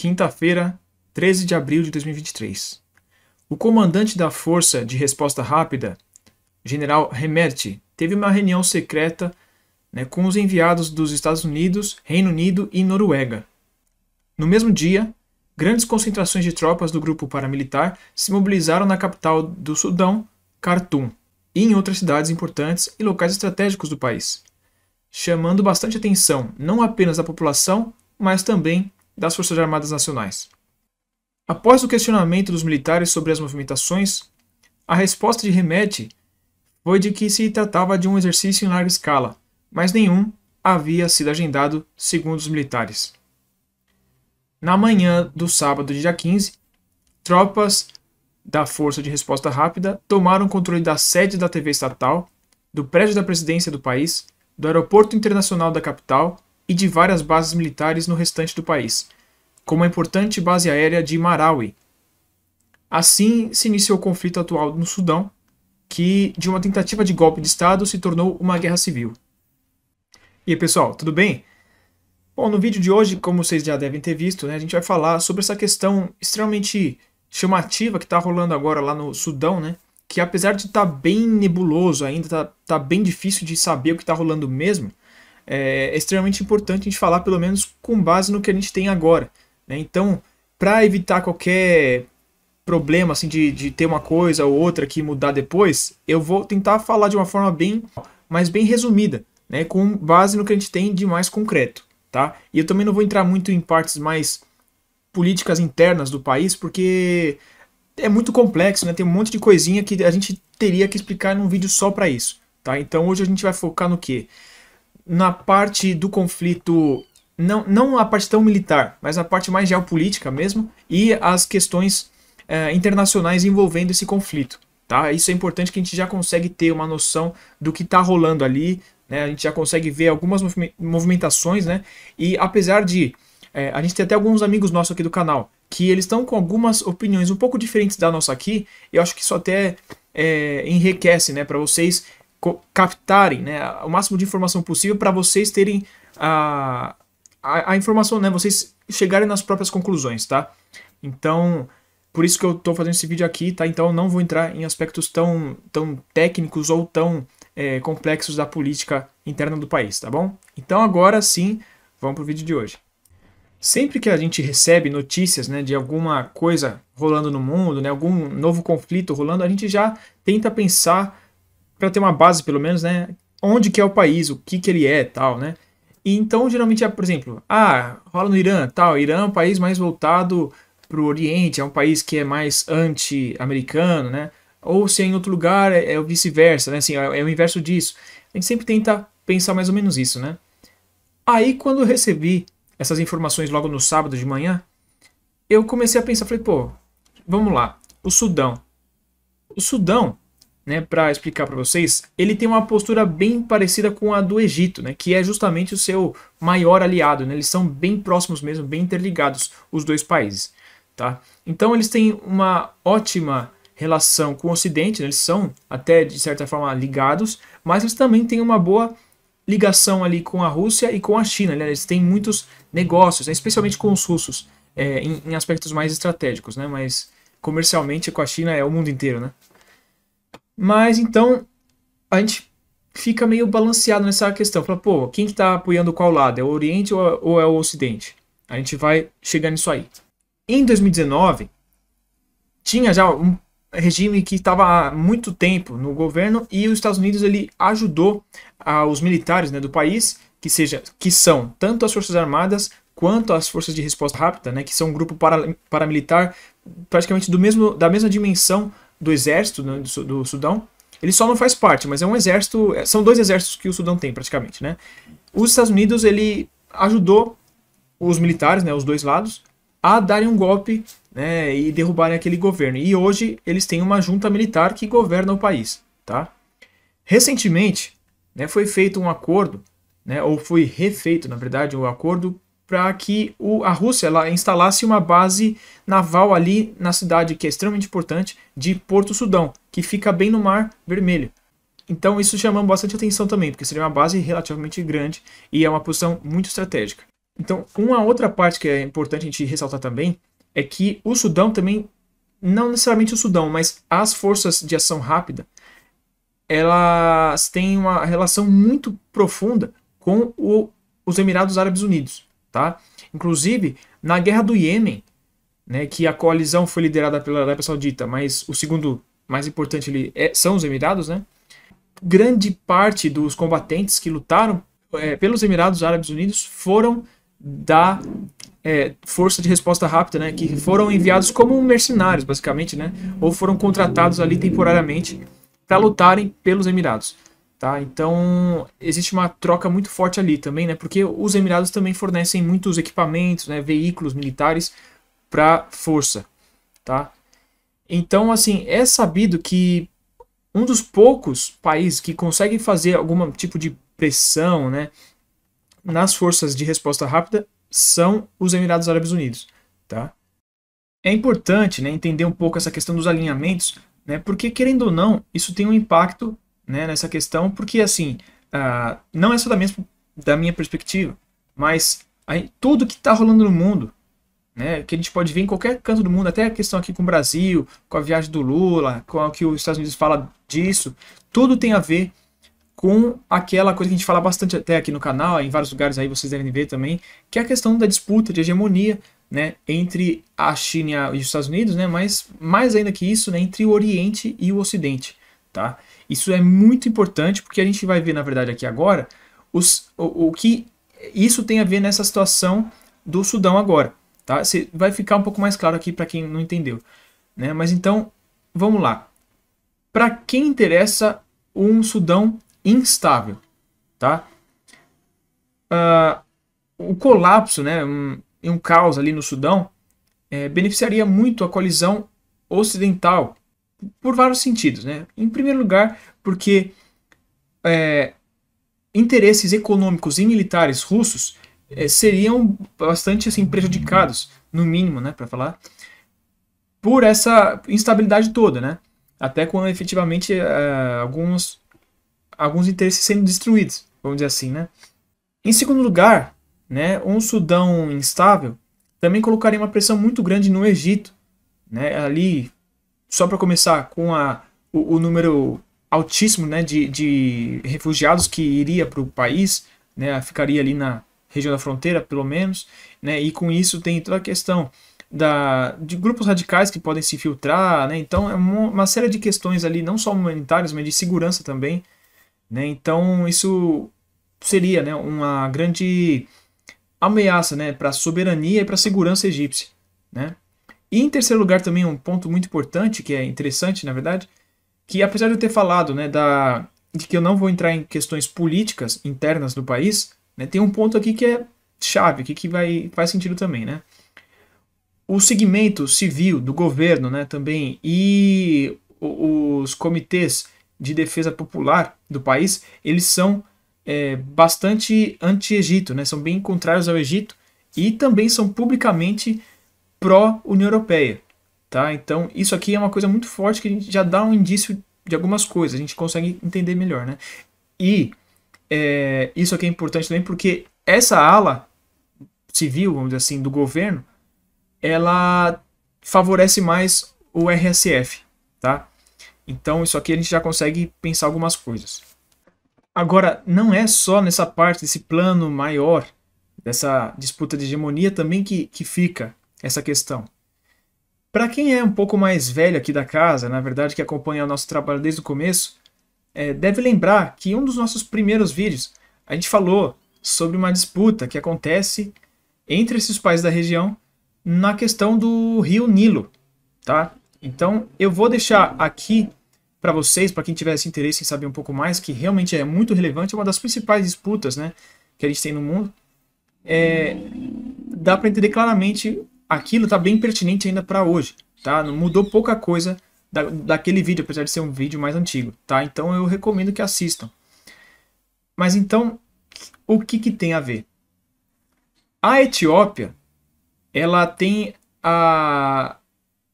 Quinta-feira, 13 de abril de 2023. O comandante da Força de Resposta Rápida, General Hemmerich, teve uma reunião secreta, com os enviados dos Estados Unidos, Reino Unido e Noruega. No mesmo dia, grandes concentrações de tropas do grupo paramilitar se mobilizaram na capital do Sudão, Khartoum, e em outras cidades importantes e locais estratégicos do país, chamando bastante atenção não apenas da população, mas também das Forças Armadas Nacionais. Após o questionamento dos militares sobre as movimentações, a resposta de Hemmerich foi de que se tratava de um exercício em larga escala, mas nenhum havia sido agendado, segundo os militares. Na manhã do sábado, dia 15, tropas da Força de Resposta Rápida tomaram controle da sede da TV estatal, do prédio da presidência do país, do aeroporto internacional da capital e de várias bases militares no restante do país, como a importante base aérea de Marawi. Assim se iniciou o conflito atual no Sudão, que de uma tentativa de golpe de Estado se tornou uma guerra civil. E aí, pessoal, tudo bem? Bom, no vídeo de hoje, como vocês já devem ter visto, a gente vai falar sobre essa questão extremamente chamativa que está rolando agora lá no Sudão, que apesar de estar bem nebuloso ainda, tá bem difícil de saber o que está rolando mesmo, é extremamente importante a gente falar pelo menos com base no que a gente tem agora. Então, para evitar qualquer problema assim, de ter uma coisa ou outra que mudar depois, eu vou tentar falar de uma forma bem resumida, com base no que a gente tem de mais concreto. Tá? E eu também não vou entrar muito em partes mais políticas internas do país, porque é muito complexo, tem um monte de coisinha que a gente teria que explicar num vídeo só para isso. Tá? Então hoje a gente vai focar no quê? Na parte do conflito, não a parte tão militar, mas a parte mais geopolítica mesmo, e as questões internacionais envolvendo esse conflito. Tá? Isso é importante que a gente já consegue ter uma noção do que está rolando ali, a gente já consegue ver algumas movimentações, e apesar de a gente ter até alguns amigos nossos aqui do canal, que eles estão com algumas opiniões um pouco diferentes da nossa aqui, eu acho que isso até enriquece, para vocês captarem o máximo de informação possível para vocês terem a informação, vocês chegarem nas próprias conclusões, tá? Então, por isso que eu estou fazendo esse vídeo aqui, tá? Então eu não vou entrar em aspectos tão técnicos ou tão complexos da política interna do país, tá bom? Então agora sim, vamos para o vídeo de hoje. Sempre que a gente recebe notícias de alguma coisa rolando no mundo, algum novo conflito rolando, a gente já tenta pensar, para ter uma base pelo menos, onde que é o país, o que ele é, tal, E então geralmente é, por exemplo, rola no Irã, tal, Irã é um país mais voltado para o Oriente, é um país que é mais anti-americano, ou se é em outro lugar é o vice-versa, assim, é o inverso disso. A gente sempre tenta pensar mais ou menos isso, Aí quando eu recebi essas informações logo no sábado de manhã, eu comecei a pensar, falei, vamos lá, o Sudão, para explicar para vocês, ele tem uma postura bem parecida com a do Egito, que é justamente o seu maior aliado, eles são bem próximos mesmo, bem interligados, os dois países, tá? Então eles têm uma ótima relação com o Ocidente, eles são até de certa forma ligados, mas eles também têm uma boa ligação ali com a Rússia e com a China, eles têm muitos negócios, especialmente com os russos, em aspectos mais estratégicos, mas comercialmente com a China é o mundo inteiro, Mas então a gente fica meio balanceado nessa questão, fala, quem que tá apoiando qual lado, é o Oriente ou é o Ocidente? A gente vai chegar nisso aí. Em 2019, tinha já um regime que estava há muito tempo no governo e os Estados Unidos ele ajudou os militares do país, que são tanto as Forças Armadas quanto as Forças de Resposta Rápida, que são um grupo paramilitar praticamente da mesma dimensão do exército do Sudão. Ele só não faz parte, mas é um exército, são dois exércitos que o Sudão tem praticamente. Os Estados Unidos ele ajudou os militares, os dois lados, a darem um golpe e derrubarem aquele governo. E hoje eles têm uma junta militar que governa o país. Tá? Recentemente foi feito um acordo, ou foi refeito, na verdade, um acordo para que a Rússia instalasse uma base naval ali na cidade, que é extremamente importante, de Porto Sudão, que fica bem no Mar Vermelho. Então isso chama bastante atenção também, porque seria uma base relativamente grande e é uma posição muito estratégica. Então, uma outra parte que é importante a gente ressaltar também é que o Sudão também, não necessariamente o Sudão, mas as forças de ação rápida, elas têm uma relação muito profunda com os Emirados Árabes Unidos, tá? Inclusive, na guerra do Iêmen, né, que a coalizão foi liderada pela Arábia Saudita, mas o segundo mais importante ali são os Emirados, né? Grande parte dos combatentes que lutaram pelos Emirados Árabes Unidos foram da força de resposta rápida, né, que foram enviados como mercenários, basicamente, né, ou foram contratados ali temporariamente para lutarem pelos Emirados. Tá? Então, existe uma troca muito forte ali também, né, porque os Emirados também fornecem muitos equipamentos, né, veículos militares para força. Tá? Então, assim, é sabido que um dos poucos países que conseguem fazer algum tipo de pressão, né, nas forças de resposta rápida são os Emirados Árabes Unidos, tá? É importante, né, entender um pouco essa questão dos alinhamentos, né, porque querendo ou não, isso tem um impacto, né, nessa questão, porque assim, não é só da minha perspectiva, mas tudo que está rolando no mundo, né, que a gente pode ver em qualquer canto do mundo, até a questão aqui com o Brasil, com a viagem do Lula, com o que os Estados Unidos fala disso, tudo tem a ver com aquela coisa que a gente fala bastante até aqui no canal, em vários lugares aí vocês devem ver também, que é a questão da disputa de hegemonia, né, entre a China e os Estados Unidos, né, mas mais ainda que isso, né, entre o Oriente e o Ocidente, tá? Isso é muito importante porque a gente vai ver, na verdade, aqui agora, o que isso tem a ver nessa situação do Sudão agora, tá? Vai ficar um pouco mais claro aqui para quem não entendeu, né? Mas então, vamos lá. Para quem interessa um Sudão instável, tá? O colapso, né, um caos ali no Sudão, beneficiaria muito a coalizão ocidental por vários sentidos, né? Em primeiro lugar, porque interesses econômicos e militares russos seriam bastante assim prejudicados, no mínimo, né, para falar, por essa instabilidade toda, né? Até quando efetivamente alguns interesses sendo destruídos, vamos dizer assim, né? Em segundo lugar, né, um Sudão instável também colocaria uma pressão muito grande no Egito, né? Ali, só para começar, com o número altíssimo, né, de refugiados que iria para o país, né, ficaria ali na região da fronteira, pelo menos, né, e com isso tem toda a questão de grupos radicais que podem se filtrar, né, então é uma série de questões ali, não só humanitárias, mas de segurança também, né, então isso seria, né, uma grande ameaça, né, para a soberania e para a segurança egípcia, né. E em terceiro lugar também um ponto muito importante, que é interessante na verdade, que apesar de eu ter falado, né, de que eu não vou entrar em questões políticas internas do país, né, tem um ponto aqui que é chave, que faz sentido também, né. O segmento civil do governo, né, também, e os comitês de defesa popular do país, eles são bastante anti-Egito, né, são bem contrários ao Egito e também são publicamente pró-União Europeia. Tá? Então, isso aqui é uma coisa muito forte que a gente já dá um indício de algumas coisas, a gente consegue entender melhor. Né? E isso aqui é importante também porque essa ala civil, vamos dizer assim, do governo, ela favorece mais o RSF. Tá? Então, isso aqui a gente já consegue pensar algumas coisas. Agora, não é só nessa parte, desse plano maior, dessa disputa de hegemonia também que fica essa questão. Para quem é um pouco mais velho aqui da casa, na verdade que acompanha o nosso trabalho desde o começo, deve lembrar que em um dos nossos primeiros vídeos a gente falou sobre uma disputa que acontece entre esses países da região na questão do rio Nilo. Tá? Então eu vou deixar aqui para vocês, para quem tivesse interesse em saber um pouco mais, que realmente é muito relevante, é uma das principais disputas, né, que a gente tem no mundo. Dá para entender claramente, aquilo está bem pertinente ainda para hoje, tá? Não mudou pouca coisa daquele vídeo, apesar de ser um vídeo mais antigo, tá? Então eu recomendo que assistam. Mas então, o que tem a ver? A Etiópia, ela tem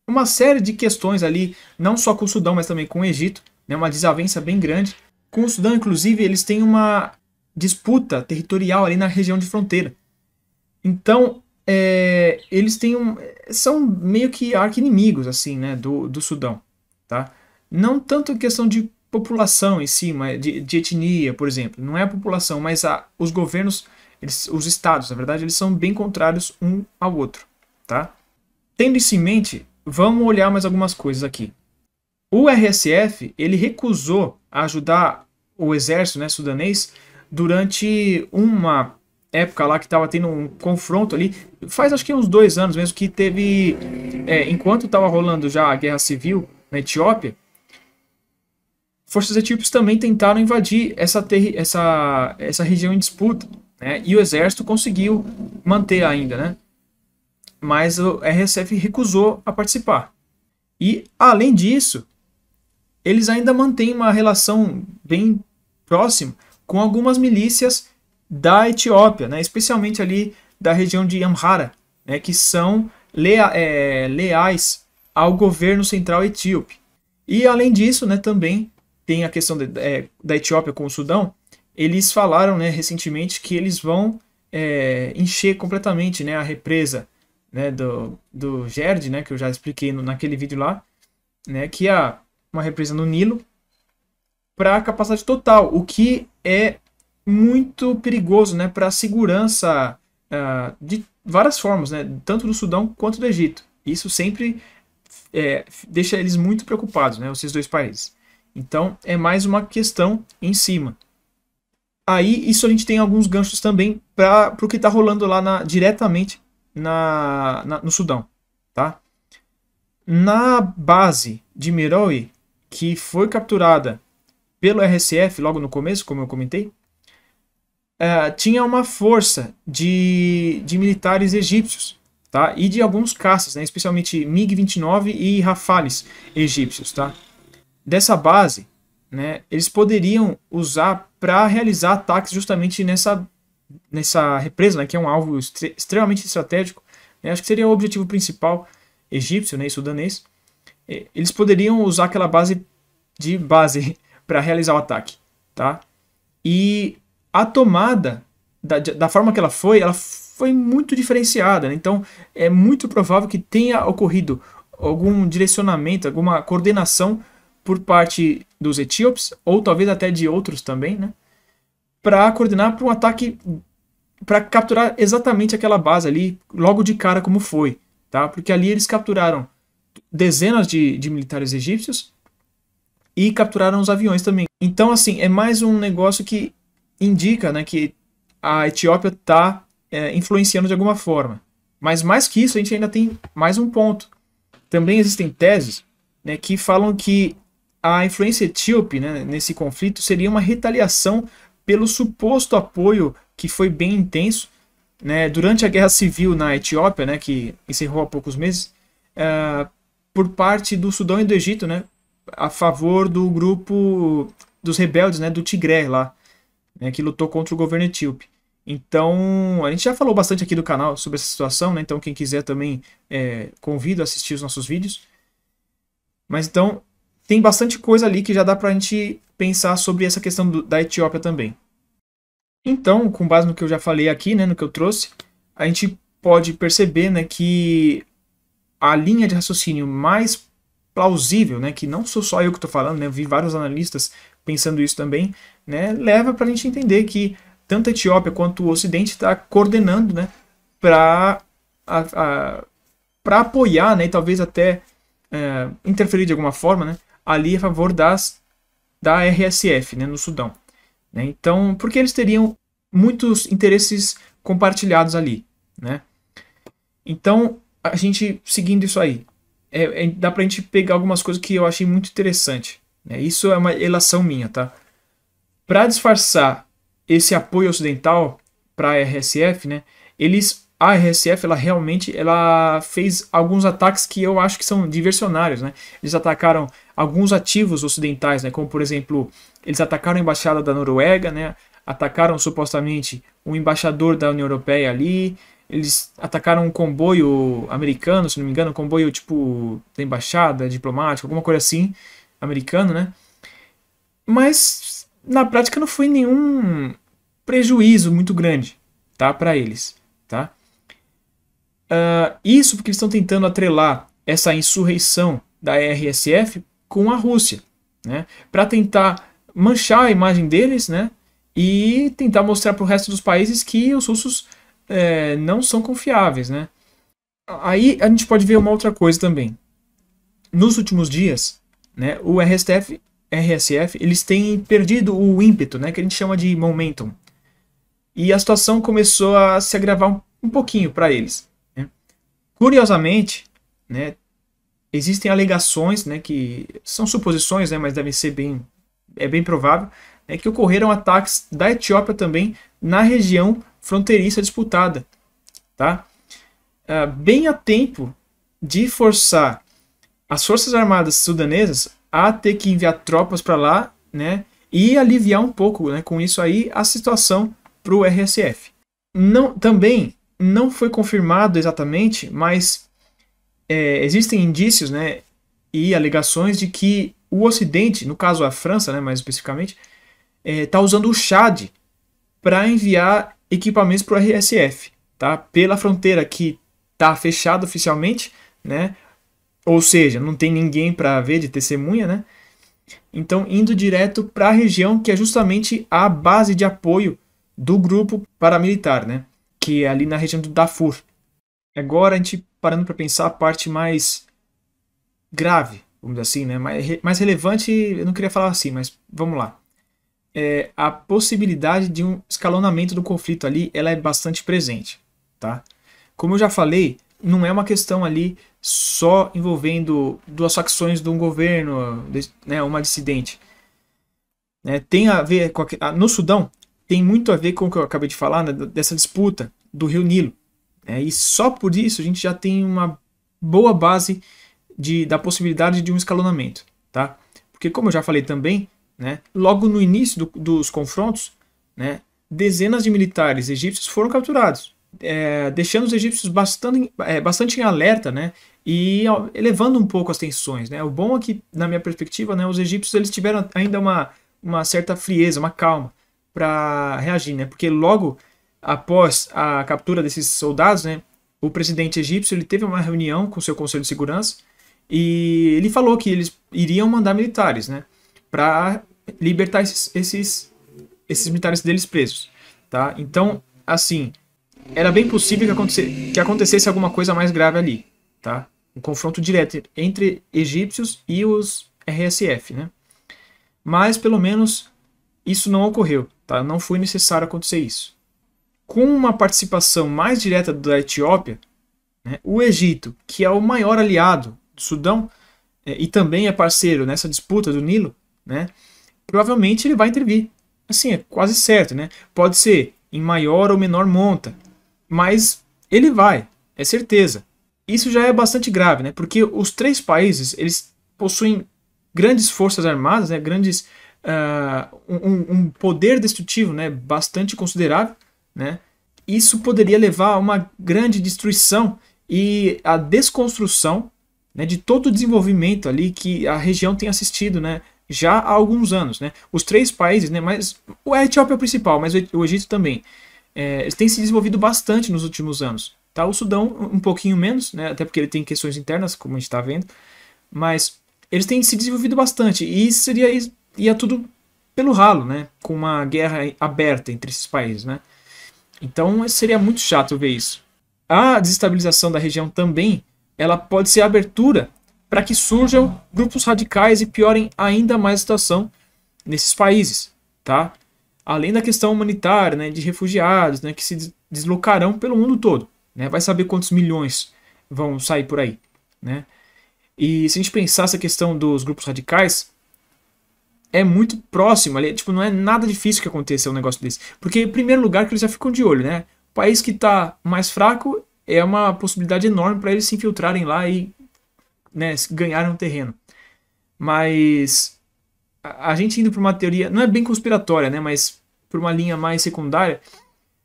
uma série de questões ali, não só com o Sudão, mas também com o Egito, né? Uma desavença bem grande. Com o Sudão, inclusive, eles têm uma disputa territorial ali na região de fronteira. Então, eles são meio que arqui-inimigos, assim, né, do Sudão, tá? Não tanto em questão de população em si, mas de etnia, por exemplo. Não é a população, mas os governos, os estados, na verdade, eles são bem contrários um ao outro, tá? Tendo isso em mente, vamos olhar mais algumas coisas aqui. O RSF, ele recusou ajudar o exército, né, sudanês durante uma época lá que estava tendo um confronto ali, faz acho que uns 2 anos mesmo, que teve, enquanto estava rolando já a guerra civil na Etiópia, forças etíopes também tentaram invadir essa região em disputa, né, e o exército conseguiu manter ainda, né, mas o RSF recusou a participar. E, além disso, eles ainda mantêm uma relação bem próxima com algumas milícias da Etiópia, né, especialmente ali da região de Amhara, né, que são leais ao governo central etíope. E além disso, né, também tem a questão da Etiópia com o Sudão. Eles falaram, né, recentemente que eles vão encher completamente, né, a represa, né, do Gerd, né, que eu já expliquei naquele vídeo lá, né, que é uma represa no Nilo, para capacidade total, o que é muito perigoso, né, para a segurança de várias formas, né, tanto do Sudão quanto do Egito. Isso sempre deixa eles muito preocupados, né, esses dois países. Então é mais uma questão em cima. Aí isso a gente tem alguns ganchos também para o que está rolando lá diretamente no Sudão, tá? Na base de Meroe, que foi capturada pelo RSF logo no começo, como eu comentei, tinha uma força de militares egípcios, tá? E de alguns caças, né? Especialmente MiG-29 e Rafales egípcios, tá? Dessa base, né, eles poderiam usar para realizar ataques justamente nessa represa, né, que é um alvo extremamente estratégico, né? Acho que seria o objetivo principal egípcio, né, e sudanês. Eles poderiam usar aquela base para realizar o ataque, tá? E a tomada, da forma que ela foi muito diferenciada, né? Então é muito provável que tenha ocorrido algum direcionamento, alguma coordenação por parte dos etíopes, ou talvez até de outros também, né? Para coordenar para um ataque, para capturar exatamente aquela base ali, logo de cara como foi, tá? Porque ali eles capturaram dezenas de militares egípcios e capturaram os aviões também. Então, assim, é mais um negócio que indica, né, que a Etiópia está influenciando de alguma forma. Mas mais que isso, a gente ainda tem mais um ponto. Também existem teses, né, que falam que a influência etíope, né, nesse conflito seria uma retaliação pelo suposto apoio que foi bem intenso, né, durante a guerra civil na Etiópia, né, que encerrou há poucos meses, por parte do Sudão e do Egito, né, a favor do grupo dos rebeldes, né, do Tigré lá, né, que lutou contra o governo etíope. Então, a gente já falou bastante aqui do canal sobre essa situação, né, então quem quiser também convido a assistir os nossos vídeos. Mas então, tem bastante coisa ali que já dá pra gente pensar sobre essa questão da Etiópia também. Então, com base no que eu já falei aqui, né, no que eu trouxe, a gente pode perceber, né, que a linha de raciocínio mais plausível, né, que não sou só eu que estou falando, né, eu vi vários analistas pensando isso também, né, leva para a gente entender que tanto a Etiópia quanto o Ocidente está coordenando, né, para apoiar, né, e talvez até interferir de alguma forma, né, ali a favor da RSF, né, no Sudão. Né? Então, porque eles teriam muitos interesses compartilhados ali, né? Então, a gente seguindo isso aí, dá pra gente pegar algumas coisas que eu achei muito interessante, né? Isso é uma relação minha, tá? Para disfarçar esse apoio ocidental para a RSF, né? A RSF ela fez alguns ataques que eu acho que são diversionários, né? Eles atacaram alguns ativos ocidentais, né? Como por exemplo, eles atacaram a embaixada da Noruega, né? Atacaram supostamente um embaixador da União Europeia ali. Eles atacaram um comboio americano, se não me engano, um comboio tipo da embaixada, diplomático, alguma coisa assim, americano, né? Mas na prática não foi nenhum prejuízo muito grande, tá, para eles, tá? Isso porque eles estão tentando atrelar essa insurreição da RSF com a Rússia, né? Para tentar manchar a imagem deles, né? E tentar mostrar para o resto dos países que os russos não são confiáveis, né? Aí a gente pode ver uma outra coisa também. Nos últimos dias, né, o RSF eles têm perdido o ímpeto, né, que a gente chama de momentum. E a situação começou a se agravar um pouquinho para eles, né? Curiosamente, né, existem alegações, né, que são suposições, né, mas devem ser bem provável, né, que ocorreram ataques da Etiópia também na região fronteiriça disputada, tá? Bem a tempo de forçar as Forças Armadas sudanesas a ter que enviar tropas para lá, né, e aliviar um pouco, né, com isso aí, a situação para o RSF. Também não foi confirmado exatamente, mas existem indícios, né, e alegações de que o Ocidente, no caso a França, né, mais especificamente, está usando o Chad para enviar equipamentos para o RSF, tá? Pela fronteira que está fechada oficialmente, né? Ou seja, não tem ninguém para ver de testemunha, né? Então, indo direto para a região que é justamente a base de apoio do grupo paramilitar, né? Que é ali na região do Darfur. Agora, a gente parando para pensar a parte mais grave, vamos dizer assim, né? Mais relevante, eu não queria falar assim, mas vamos lá. A possibilidade de um escalonamento do conflito ali, ela é bastante presente, tá? Como eu já falei, não é uma questão ali só envolvendo duas facções de um governo, né, uma dissidente. Tem a ver com no Sudão, tem muito a ver com o que eu acabei de falar, né, dessa disputa do Rio Nilo. E só por isso a gente já tem uma boa base da possibilidade de um escalonamento, tá? Porque como eu já falei também, né, logo no início dos confrontos, né, dezenas de militares egípcios foram capturados, deixando os egípcios bastante em alerta, né, e elevando um pouco as tensões, né. O bom é que, na minha perspectiva, né, os egípcios eles tiveram ainda uma certa frieza, uma calma para reagir, né, porque logo após a captura desses soldados, né, o presidente egípcio ele teve uma reunião com o seu Conselho de Segurança e ele falou que eles iriam mandar militares, né, para libertar esses militares deles presos, tá? Então, assim, era bem possível que acontecesse alguma coisa mais grave ali, tá? Um confronto direto entre egípcios e os RSF, né? Mas, pelo menos, isso não ocorreu, tá? Não foi necessário acontecer isso. Com uma participação mais direta da Etiópia, né, o Egito, que é o maior aliado do Sudão, e também é parceiro nessa disputa do Nilo, né, provavelmente ele vai intervir. Assim, é quase certo, né? Pode ser em maior ou menor monta, mas ele vai, é certeza. Isso já é bastante grave, né? Porque os três países, eles possuem grandes forças armadas, né? Um poder destrutivo, né? Bastante considerável, né? Isso poderia levar a uma grande destruição e a desconstrução, né, de todo o desenvolvimento ali que a região tem assistido, né, já há alguns anos, né? Os três países, né, mas a Etiópia é o principal, mas o Egito também, eles têm se desenvolvido bastante nos últimos anos. Tá? O Sudão um pouquinho menos, né, até porque ele tem questões internas, como a gente está vendo, mas eles têm se desenvolvido bastante e ia tudo pelo ralo, né, com uma guerra aberta entre esses países, né? Então seria muito chato ver isso. A desestabilização da região também, ela pode ser abertura para que surjam grupos radicais e piorem ainda mais a situação nesses países, tá? Além da questão humanitária, né, de refugiados, né, que se deslocarão pelo mundo todo, né? Vai saber quantos milhões vão sair por aí, né? E se a gente pensar essa questão dos grupos radicais, é muito próximo, tipo, não é nada difícil que aconteça um negócio desse. Porque, em primeiro lugar, que eles já ficam de olho, né? O país que está mais fraco é uma possibilidade enorme para eles se infiltrarem lá e, né, ganharem um terreno. Mas a gente indo para uma teoria, não é bem conspiratória, né, mas por uma linha mais secundária,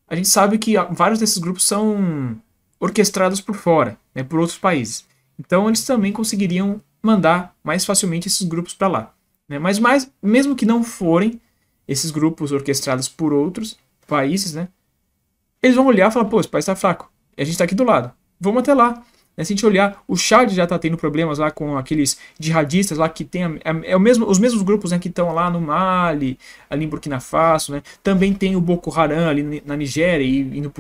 a gente sabe que vários desses grupos são orquestrados por fora, né, por outros países. Então eles também conseguiriam mandar mais facilmente esses grupos para lá, né? Mas mesmo que não forem esses grupos orquestrados por outros países, né, eles vão olhar e falar, pô, esse país está fraco, e a gente está aqui do lado. vamos até lá. Se a gente olhar, o Chad já está tendo problemas lá com aqueles jihadistas lá que tem os mesmos grupos, né, que estão lá no Mali, ali em Burkina Faso, né? Também tem o Boko Haram ali na Nigéria e indo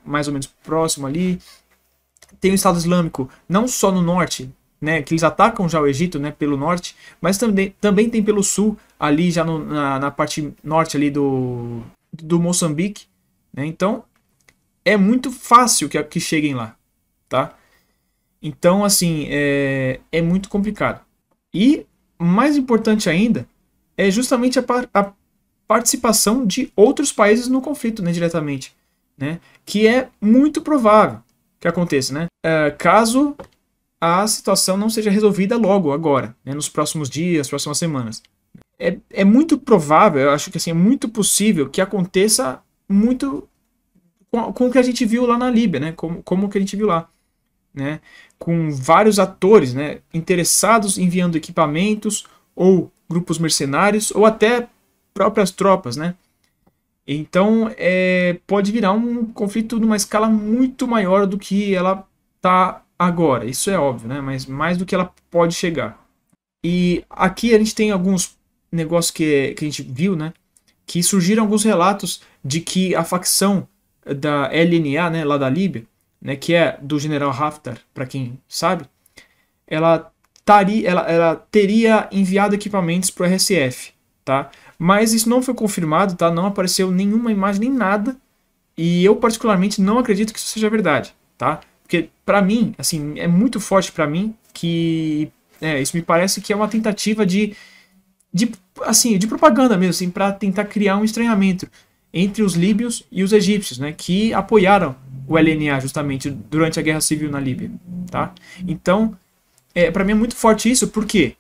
mais ou menos próximo ali. Tem o Estado Islâmico não só no norte, né, que eles atacam já o Egito, né, pelo norte, mas também tem pelo sul, ali já na parte norte ali do Moçambique, né? Então é muito fácil que cheguem lá, tá? Então, assim, é muito complicado. E, mais importante ainda, é justamente a participação de outros países no conflito, né, diretamente. Né, que é muito provável que aconteça, né? Caso a situação não seja resolvida logo, agora, né, nos próximos dias, próximas semanas. É muito provável, eu acho que assim, é muito possível que aconteça muito com o que a gente viu lá na Líbia, né? Como o que a gente viu lá. Né, com vários atores, né, interessados enviando equipamentos ou grupos mercenários ou até próprias tropas, né? Então pode virar um conflito numa escala muito maior do que ela está agora. Isso é óbvio, né? Mas mais do que ela pode chegar. E aqui a gente tem alguns negócios que a gente viu, né? Que surgiram alguns relatos de que a facção da LNA, né, lá da Líbia, né, que é do general Haftar, para quem sabe, ela teria enviado equipamentos para o RSF, tá? Mas isso não foi confirmado, tá? Não apareceu nenhuma imagem nem nada, e eu particularmente não acredito que isso seja verdade, tá? Porque para mim, assim, é muito forte para mim que isso me parece que é uma tentativa de propaganda mesmo, assim, para tentar criar um estranhamento entre os líbios e os egípcios, né, que apoiaram o LNA justamente durante a Guerra Civil na Líbia, tá? Então, para mim é muito forte isso, por quê?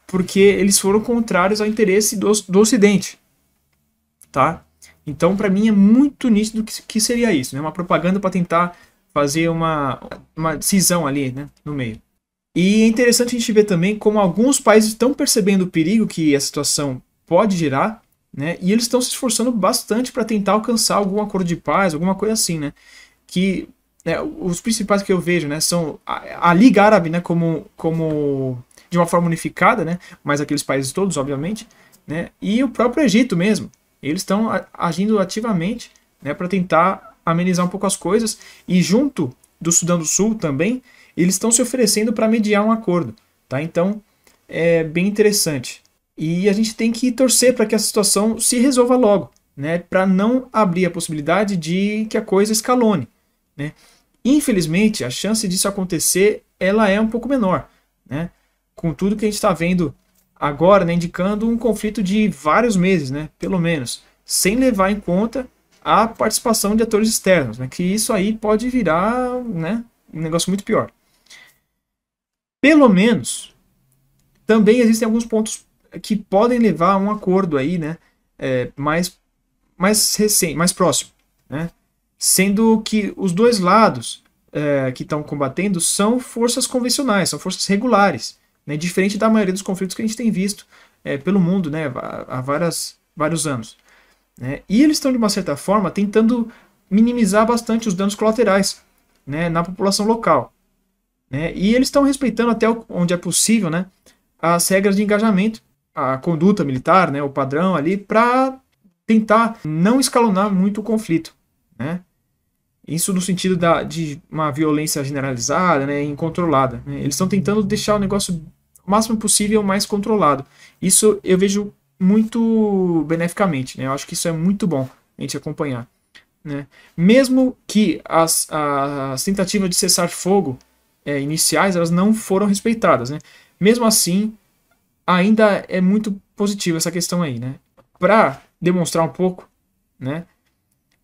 Porque eles foram contrários ao interesse do Ocidente, tá? Então, para mim é muito nítido que seria isso, né? Uma propaganda para tentar fazer uma cisão ali, né, no meio. E é interessante a gente ver também como alguns países estão percebendo o perigo que a situação pode gerar, né? E eles estão se esforçando bastante para tentar alcançar algum acordo de paz, alguma coisa assim, né? Que os principais que eu vejo, né, são a Liga Árabe, né, como de uma forma unificada, né, mas aqueles países todos, obviamente, né, e o próprio Egito mesmo. Eles estão agindo ativamente, né, para tentar amenizar um pouco as coisas, e junto do Sudão do Sul também, eles estão se oferecendo para mediar um acordo, tá? Então é bem interessante. E a gente tem que torcer para que a situação se resolva logo, né, para não abrir a possibilidade de que a coisa escalone, né? Infelizmente, a chance disso acontecer ela é um pouco menor, né? Com tudo que a gente está vendo agora, né, indicando um conflito de vários meses, né, pelo menos, sem levar em conta a participação de atores externos, né, que isso aí pode virar, né, um negócio muito pior. Pelo menos, também existem alguns pontos que podem levar a um acordo aí, né, mais recente, mais próximo, né? Sendo que os dois lados que estão combatendo são forças convencionais, são forças regulares, né? Diferente da maioria dos conflitos que a gente tem visto pelo mundo, né, há vários anos. Né? E eles estão, de uma certa forma, tentando minimizar bastante os danos colaterais, né, na população local. Né? E eles estão respeitando até onde é possível, né, as regras de engajamento, a conduta militar, né, o padrão ali, para tentar não escalonar muito o conflito, né? Isso no sentido de uma violência generalizada, né, incontrolada. Né? Eles estão tentando deixar o negócio o máximo possível mais controlado. Isso eu vejo muito beneficamente. Né? Eu acho que isso é muito bom a gente acompanhar. Né? Mesmo que as tentativas de cessar fogo iniciais elas não foram respeitadas. Né? Mesmo assim, ainda é muito positiva essa questão aí. Né? Para demonstrar um pouco, né,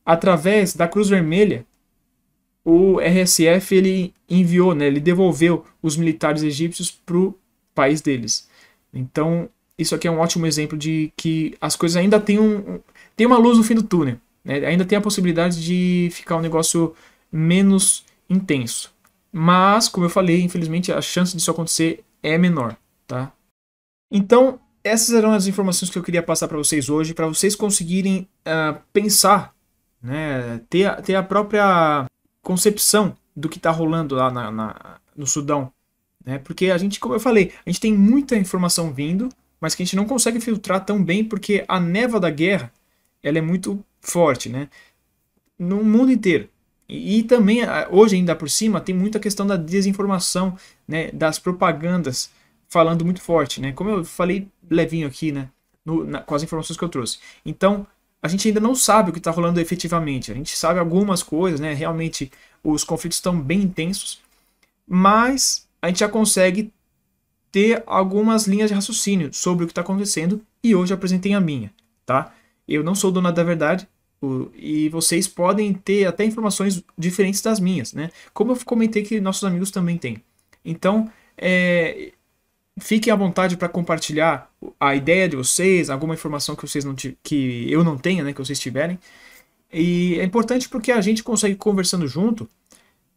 através da Cruz Vermelha, o RSF ele enviou, né, ele devolveu os militares egípcios para o país deles. Então, isso aqui é um ótimo exemplo de que as coisas ainda têm uma luz no fim do túnel. Né? Ainda tem a possibilidade de ficar um negócio menos intenso. Mas, como eu falei, infelizmente a chance disso acontecer é menor. Tá? Então, essas eram as informações que eu queria passar para vocês hoje, para vocês conseguirem pensar, né, ter a própria concepção do que está rolando lá no Sudão, né? Porque a gente, como eu falei, a gente tem muita informação vindo, mas que a gente não consegue filtrar tão bem porque a névoa da guerra, ela é muito forte, né? No mundo inteiro. E também, hoje ainda por cima, tem muita questão da desinformação, né? Das propagandas falando muito forte, né? Como eu falei levinho aqui, né? Com as informações que eu trouxe. Então, a gente ainda não sabe o que está rolando efetivamente. A gente sabe algumas coisas, né? Realmente, os conflitos estão bem intensos, mas a gente já consegue ter algumas linhas de raciocínio sobre o que está acontecendo e hoje eu apresentei a minha, tá? Eu não sou dono da verdade e vocês podem ter até informações diferentes das minhas, né? Como eu comentei que nossos amigos também têm. Então, fiquem à vontade para compartilhar a ideia de vocês, alguma informação que vocês que eu não tenha, né? Que vocês tiverem. E é importante porque a gente consegue conversando junto,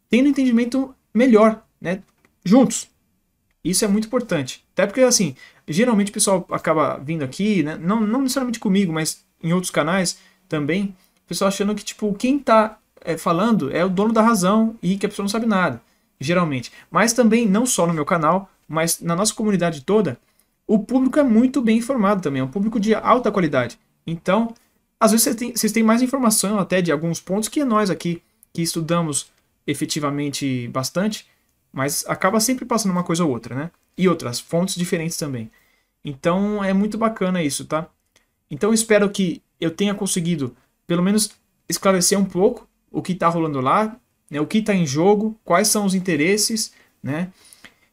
tendo entendimento melhor, né? Juntos. Isso é muito importante. Até porque, assim, geralmente o pessoal acaba vindo aqui, né? Não necessariamente comigo, mas em outros canais também, o pessoal achando que, tipo, quem tá falando é o dono da razão e que a pessoa não sabe nada, geralmente. Mas também, não só no meu canal, mas na nossa comunidade toda, o público é muito bem informado também, é um público de alta qualidade. Então, às vezes vocês têm mais informação até de alguns pontos que nós aqui, que estudamos efetivamente bastante, mas acaba sempre passando uma coisa ou outra, né? E outras fontes diferentes também. Então é muito bacana isso, tá? Então eu espero que eu tenha conseguido, pelo menos, esclarecer um pouco o que está rolando lá, né? O que está em jogo, quais são os interesses, né?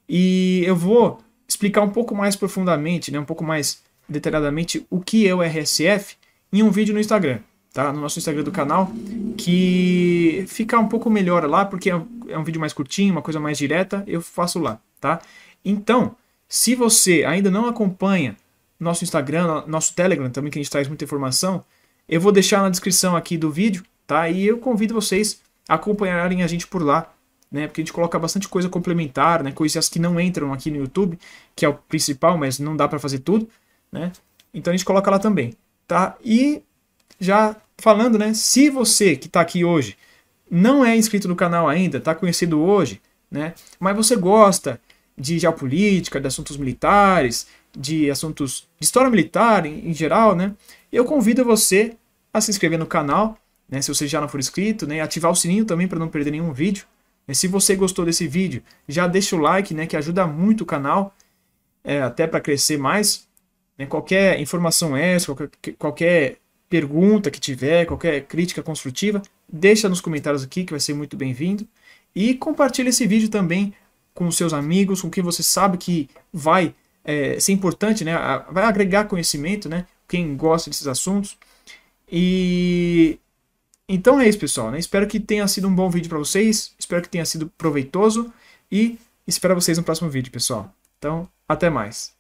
E eu vou explicar um pouco mais profundamente, né? Um pouco mais detalhadamente o que é o RSF em um vídeo no Instagram, tá? No nosso Instagram do canal, que fica um pouco melhor lá, porque é um vídeo mais curtinho, uma coisa mais direta, eu faço lá, tá? Então, se você ainda não acompanha nosso Instagram, nosso Telegram também, que a gente traz muita informação, eu vou deixar na descrição aqui do vídeo, tá? E eu convido vocês a acompanharem a gente por lá, né? Porque a gente coloca bastante coisa complementar, né? Coisas que não entram aqui no YouTube, que é o principal, mas não dá para fazer tudo, né? Então a gente coloca lá também, tá? E já falando, né? Se você que está aqui hoje não é inscrito no canal ainda, está conhecido hoje, né? Mas você gosta de geopolítica, de assuntos militares, de assuntos de história militar em geral, né? Eu convido você a se inscrever no canal, né? Se você já não for inscrito, né? Ativar o sininho também para não perder nenhum vídeo. Se você gostou desse vídeo, já deixa o like, né? Que ajuda muito o canal, até para crescer mais. Né? Qualquer informação extra, qualquer pergunta que tiver, qualquer crítica construtiva, deixa nos comentários aqui que vai ser muito bem-vindo. E compartilha esse vídeo também com os seus amigos, com quem você sabe que vai ser importante, né? Vai agregar conhecimento, né? Quem gosta desses assuntos. E então é isso, pessoal, né? Espero que tenha sido um bom vídeo para vocês, espero que tenha sido proveitoso e espero vocês no próximo vídeo, pessoal. Então, até mais.